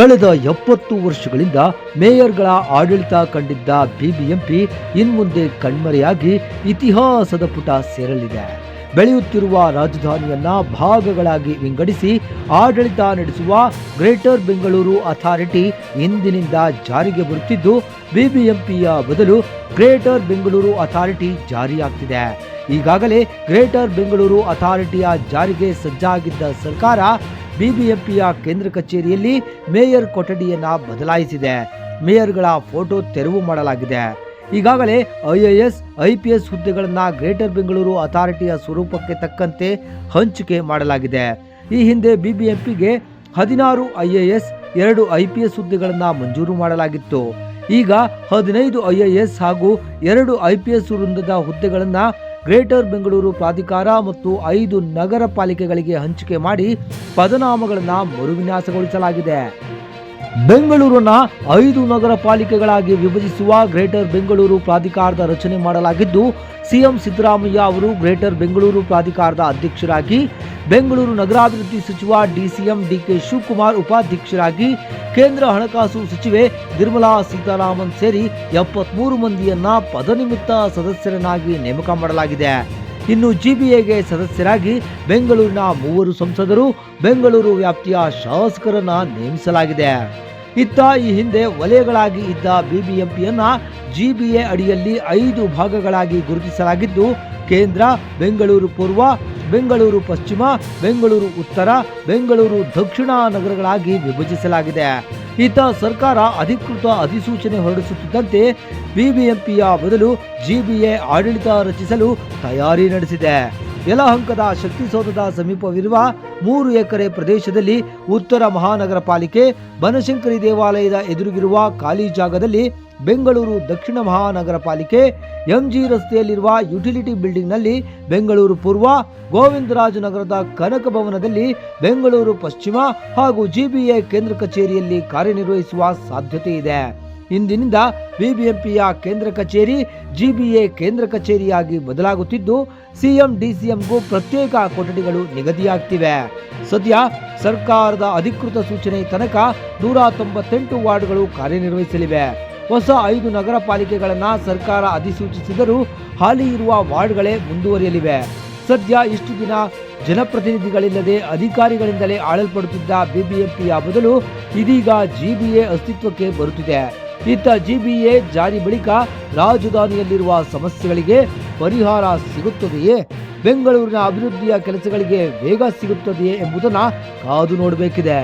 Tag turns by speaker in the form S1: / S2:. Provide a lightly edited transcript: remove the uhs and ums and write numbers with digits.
S1: ಕಳೆದ 70 ವರ್ಷಗಳಿಂದ ಮೇಯರ್ಗಳ ಆಡಳಿತ ಕಂಡಿದ್ದ ಬಿಬಿಎಂಪಿ ಇನ್ಮುಂದೆ ಕಣ್ಮರೆಯಾಗಿ ಇತಿಹಾಸದ ಪುಟ ಸೇರಲಿದೆ. ಬೆಳೆಯುತ್ತಿರುವ ರಾಜಧಾನಿಯನ್ನ ಭಾಗಗಳಾಗಿ ವಿಂಗಡಿಸಿ ಆಡಳಿತ ನಡೆಸುವ ಗ್ರೇಟರ್ ಬೆಂಗಳೂರು ಅಥಾರಿಟಿ ಇಂದಿನಿಂದ ಜಾರಿಗೆ ಬರುತ್ತಿದ್ದು, ಬಿಬಿಎಂಪಿಯ ಬದಲು ಗ್ರೇಟರ್ ಬೆಂಗಳೂರು ಅಥಾರಿಟಿ ಜಾರಿಯಾಗ್ತಿದೆ. ಈಗಾಗಲೇ ಗ್ರೇಟರ್ ಬೆಂಗಳೂರು ಅಥಾರಿಟಿಯ ಜಾರಿಗೆ ಸಜ್ಜಾಗಿದ್ದ ಸರ್ಕಾರ ಬಿಬಿಎಂಪಿಯ ಕೇಂದ್ರ ಕಚೇರಿಯಲ್ಲಿ ಮೇಯರ್ ಕೊಠಡಿಯನ್ನ ಬದಲಾಯಿಸಿದೆ. ಮೇಯರ್ಗಳ ಫೋಟೋ ತೆರವು ಮಾಡಲಾಗಿದೆ. ಈಗಾಗಲೇ ಐಎಎಸ್ ಐಪಿಎಸ್ ಹುದ್ದೆಗಳನ್ನು ಗ್ರೇಟರ್ ಬೆಂಗಳೂರು ಅಥಾರಿಟಿಯ ಸ್ವರೂಪಕ್ಕೆ ತಕ್ಕಂತೆ ಹಂಚಿಕೆ ಮಾಡಲಾಗಿದೆ. ಈ ಹಿಂದೆ ಬಿಬಿಎಂಪಿಗೆ 16 ಐಎಎಸ್ 2 ಐಪಿಎಸ್ ಹುದ್ದೆಗಳನ್ನು ಮಂಜೂರು ಮಾಡಲಾಗಿತ್ತು. ಈಗ 15 ಐಎಎಸ್ ಹಾಗೂ 2 ಐಪಿಎಸ್ ವೃಂದದ ಹುದ್ದೆಗಳನ್ನು ಗ್ರೇಟರ್ ಬೆಂಗಳೂರು ಪ್ರಾಧಿಕಾರ ಮತ್ತು 5 ನಗರ ಪಾಲಿಕೆಗಳಿಗೆ ಹಂಚಿಕೆ ಮಾಡಿ ಪದನಾಮಗಳನ್ನು ಮರುವಿನ್ಯಾಸಗೊಳಿಸಲಾಗಿದೆ. ಬೆಂಗಳೂರನ್ನ 5 ನಗರ ಪಾಲಿಕೆಗಳಾಗಿ ವಿಭಜಿಸುವ ಗ್ರೇಟರ್ ಬೆಂಗಳೂರು ಪ್ರಾಧಿಕಾರದ ರಚನೆ ಮಾಡಲಾಗಿದ್ದು, ಸಿಎಂ ಸಿದ್ದರಾಮಯ್ಯ ಅವರು ಗ್ರೇಟರ್ ಬೆಂಗಳೂರು ಪ್ರಾಧಿಕಾರದ ಅಧ್ಯಕ್ಷರಾಗಿ, ಬೆಂಗಳೂರು ನಗರಾಭಿವೃದ್ಧಿ ಸಚಿವ ಡಿಸಿಎಂ ಡಿಕೆ ಶಿವಕುಮಾರ್ ಉಪಾಧ್ಯಕ್ಷರಾಗಿ, ಕೇಂದ್ರ ಹಣಕಾಸು ಸಚಿವೆ ನಿರ್ಮಲಾ ಸೀತಾರಾಮನ್ ಸೇರಿ 73 ಮಂದಿಯನ್ನ ಪದನಿಮಿತ್ತ ಸದಸ್ಯರನ್ನಾಗಿ ನೇಮಕ ಮಾಡಲಾಗಿದೆ. ಇನ್ನು ಜಿಬಿಎಗೆ ಸದಸ್ಯರಾಗಿ ಬೆಂಗಳೂರಿನ 3 ಸಂಸದರು, ಬೆಂಗಳೂರು ವ್ಯಾಪ್ತಿಯ ಶಾಸಕರನ್ನ ನೇಮಿಸಲಾಗಿದೆ. ಇತ್ತ ಈ ಹಿಂದೆ ವಲಯಗಳಾಗಿ ಇದ್ದ ಬಿಬಿಎಂಪಿಯನ್ನ ಜಿಬಿಎ ಅಡಿಯಲ್ಲಿ 5 ಭಾಗಗಳಾಗಿ ಗುರುತಿಸಲಾಗಿದ್ದು, ಕೇಂದ್ರ, ಬೆಂಗಳೂರು ಪೂರ್ವ, ಬೆಂಗಳೂರು ಪಶ್ಚಿಮ, ಬೆಂಗಳೂರು ಉತ್ತರ, ಬೆಂಗಳೂರು ದಕ್ಷಿಣ ನಗರಗಳಾಗಿ ವಿಭಜಿಸಲಾಗಿದೆ. ಇತ್ತ ಸರ್ಕಾರ ಅಧಿಕೃತ ಅಧಿಸೂಚನೆ ಹೊರಡಿಸುತ್ತಿದ್ದಂತೆ ಬಿಬಿಎಂಪಿಯ ಬದಲು ಜಿಬಿಎ ಆಡಳಿತ ರಚಿಸಲು ತಯಾರಿ ನಡೆಸಿದೆ. ಯಲಹಂಕದ ಶಕ್ತಿಸೌಧದ ಸಮೀಪವಿರುವ 3 ಎಕರೆ ಪ್ರದೇಶದಲ್ಲಿ ಉತ್ತರ ಮಹಾನಗರ ಪಾಲಿಕೆ, ಬನಶಂಕರಿ ದೇವಾಲಯದ ಎದುರಿಗಿರುವ ಖಾಲಿ ಜಾಗದಲ್ಲಿ ಬೆಂಗಳೂರು ದಕ್ಷಿಣ ಮಹಾನಗರ ಪಾಲಿಕೆ, ಎಂಜಿ ರಸ್ತೆಯಲ್ಲಿರುವ ಯುಟಿಲಿಟಿ ಬಿಲ್ಡಿಂಗ್ನಲ್ಲಿ ಬೆಂಗಳೂರು ಪೂರ್ವ, ಗೋವಿಂದರಾಜನಗರದ ಕನಕ ಭವನದಲ್ಲಿ ಬೆಂಗಳೂರು ಪಶ್ಚಿಮ ಹಾಗೂ ಜಿಬಿಎ ಕೇಂದ್ರ ಕಚೇರಿಯಲ್ಲಿ ಕಾರ್ಯನಿರ್ವಹಿಸುವ ಸಾಧ್ಯತೆ ಇದೆ. ಇಂದಿನಿಂದ ಬಿಬಿಎಂಪಿಯ ಕೇಂದ್ರ ಕಚೇರಿ ಜಿಬಿಎ ಕೇಂದ್ರ ಕಚೇರಿಯಾಗಿ ಬದಲಾಗುತ್ತಿದ್ದು, ಸಿಎಂ ಡಿಸಿಎಂಗೂ ಪ್ರತ್ಯೇಕ ಕೊಠಡಿಗಳು ನಿಗದಿಯಾಗ್ತಿವೆ. ಸದ್ಯ ಸರ್ಕಾರದ ಅಧಿಕೃತ ಸೂಚನೆ ತನಕ 198 ವಾರ್ಡ್ಗಳು ಕಾರ್ಯನಿರ್ವಹಿಸಲಿವೆ. ಹೊಸ 5 ನಗರ ಪಾಲಿಕೆಗಳನ್ನ ಸರ್ಕಾರ ಅಧಿಸೂಚಿಸಿದರೂ ಹಾಲಿ ಇರುವ ವಾರ್ಡ್ಗಳೇ ಮುಂದುವರಿಯಲಿವೆ. ಸದ್ಯ ಇಷ್ಟು ದಿನ ಜನಪ್ರತಿನಿಧಿಗಳಿಲ್ಲದೆ ಅಧಿಕಾರಿಗಳಿಂದಲೇ ಆಳಲ್ಪಡುತ್ತಿದ್ದ ಬಿಬಿಎಂಪಿಯ ಬದಲು ಇದೀಗ ಜಿಬಿಎ ಅಸ್ತಿತ್ವಕ್ಕೆ ಬರುತ್ತಿದೆ. ಇತ್ತ ಜಿಬಿಎ ಜಾರಿ ಬಳಿಕ ರಾಜಧಾನಿಯಲ್ಲಿರುವ ಸಮಸ್ಯೆಗಳಿಗೆ ಪರಿಹಾರ ಸಿಗುತ್ತದೆಯೇ, ಬೆಂಗಳೂರಿನ ಅಭಿವೃದ್ಧಿಯ ಕೆಲಸಗಳಿಗೆ ವೇಗ ಸಿಗುತ್ತದೆಯೇ ಎಂಬುದನ್ನು ಕಾದು ನೋಡಬೇಕಿದೆ.